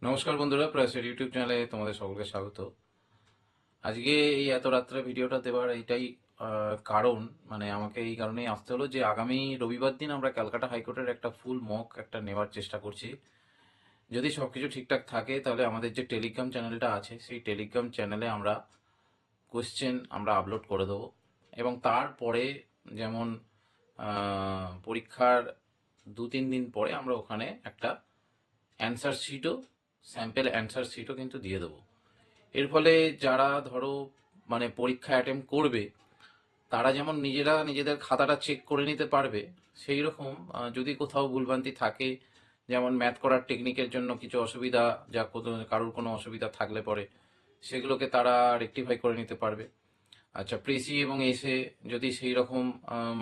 নমস্কার বন্ধুরা, প্রয়াসের ইউটিউব চ্যানেলে তোমাদের সকলকে স্বাগত। আজকে এই এত রাত্রে ভিডিওটা দেওয়ার এইটাই কারণ, মানে আমাকে এই কারণেই আসতে হলো যে আগামী রবিবার দিন আমরা ক্যালকাটা হাইকোর্টের একটা ফুল মক একটা নেওয়ার চেষ্টা করছি। যদি সব কিছু ঠিকঠাক থাকে তাহলে আমাদের যে টেলিগ্রাম চ্যানেলটা আছে সেই টেলিগ্রাম চ্যানেলে আমরা কোশ্চেন আমরা আপলোড করে দেবো। এবং তারপরে যেমন পরীক্ষার 2-3 দিন পরে আমরা ওখানে একটা অ্যান্সার শিটও, স্যাম্পেল অ্যান্সার শিটও কিন্তু দিয়ে দেবো। এর ফলে যারা ধরো মানে পরীক্ষা অ্যাটেম্প করবে তারা যেমন নিজেরা নিজেদের খাতাটা চেক করে নিতে পারবে, সেই রকম যদি কোথাও ভুলভ্রান্তি থাকে, যেমন ম্যাথ করার টেকনিকের জন্য কিছু অসুবিধা, যা কারোর কোনো অসুবিধা থাকলে পরে সেগুলোকে তারা রেকটিফাই করে নিতে পারবে। আচ্ছা, প্রেসি এবং এসে যদি সেই রকম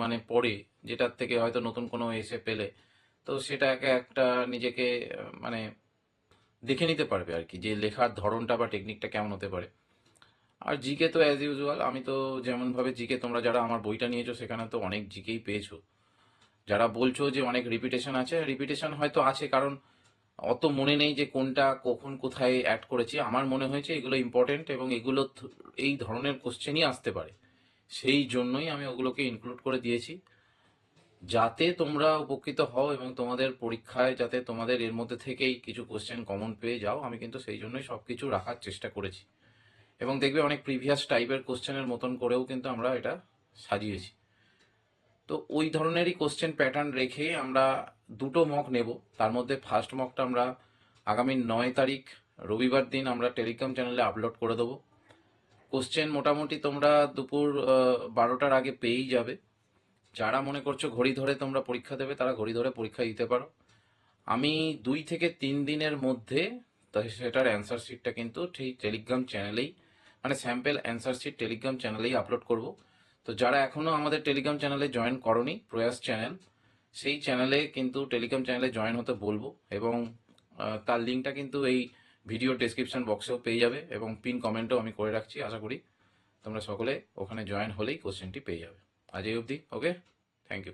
মানে পড়ে, যেটার থেকে হয়তো নতুন কোনো এসে পেলে, তো সেটাকে একটা নিজেকে মানে দেখে নিতে পারবে আর কি, যে লেখার ধরনটা বা টেকনিকটা কেমন হতে পারে। আর জিকে তো অ্যাজ ইউজুয়াল, আমি তো যেমনভাবে জিকে, তোমরা যারা আমার বইটা নিয়েছো সেখানে তো অনেক জিকেই পেয়েছো। যারা বলছো যে অনেক রিপিটেশন আছে, রিপিটেশন হয়তো আছে, কারণ অত মনে নেই যে কোনটা কখন কোথায় অ্যাড করেছি। আমার মনে হয়েছে এগুলো ইম্পর্টেন্ট এবং এগুলো এই ধরনের কোশ্চেনই আসতে পারে, সেই জন্যই আমি ওগুলোকে ইনক্লুড করে দিয়েছি, যাতে তোমরা উপকৃত হও এবং তোমাদের পরীক্ষায় যাতে তোমাদের এর মধ্যে থেকেই কিছু কোশ্চেন কমন পেয়ে যাও। আমি কিন্তু সেই জন্যই সব কিছু রাখার চেষ্টা করেছি। এবং দেখবে অনেক প্রিভিয়াস টাইপের কোশ্চেনের মতন করেও কিন্তু আমরা এটা সাজিয়েছি। তো ওই ধরনেরই কোশ্চেন প্যাটার্ন রেখে আমরা দুটো মক নেব। তার মধ্যে ফার্স্ট মকটা আমরা আগামী 9 তারিখ রবিবার দিন আমরা টেলিগ্রাম চ্যানেলে আপলোড করে দেবো। কোশ্চেন মোটামুটি তোমরা দুপুর 12টার আগে পেয়েই যাবে। যারা মনে করছো ঘড়ি ধরে তোমরা পরীক্ষা দেবে তারা ঘড়ি ধরে পরীক্ষা দিতে পারো। আমি 2 থেকে 3 দিনের মধ্যে সেটার অ্যান্সার শিটটা কিন্তু ঠিক টেলিগ্রাম চ্যানেলেই, মানে স্যাম্পেল অ্যান্সার শিট টেলিগ্রাম চ্যানেলেই আপলোড করব। তো যারা এখনও আমাদের টেলিগ্রাম চ্যানেলে জয়েন করনি, প্রয়াস চ্যানেল, সেই চ্যানেলে কিন্তু টেলিগ্রাম চ্যানেলে জয়েন হতে বলবো। এবং তার লিঙ্কটা কিন্তু এই ভিডিও ডেসক্রিপশন বক্সেও পেয়ে যাবে এবং পিন কমেন্টও আমি করে রাখছি। আশা করি তোমরা সকলে ওখানে জয়েন হলেই কোশ্চেনটি পেয়ে যাবে। আজ এই অবধি, ওকে, থ্যাংক ইউ।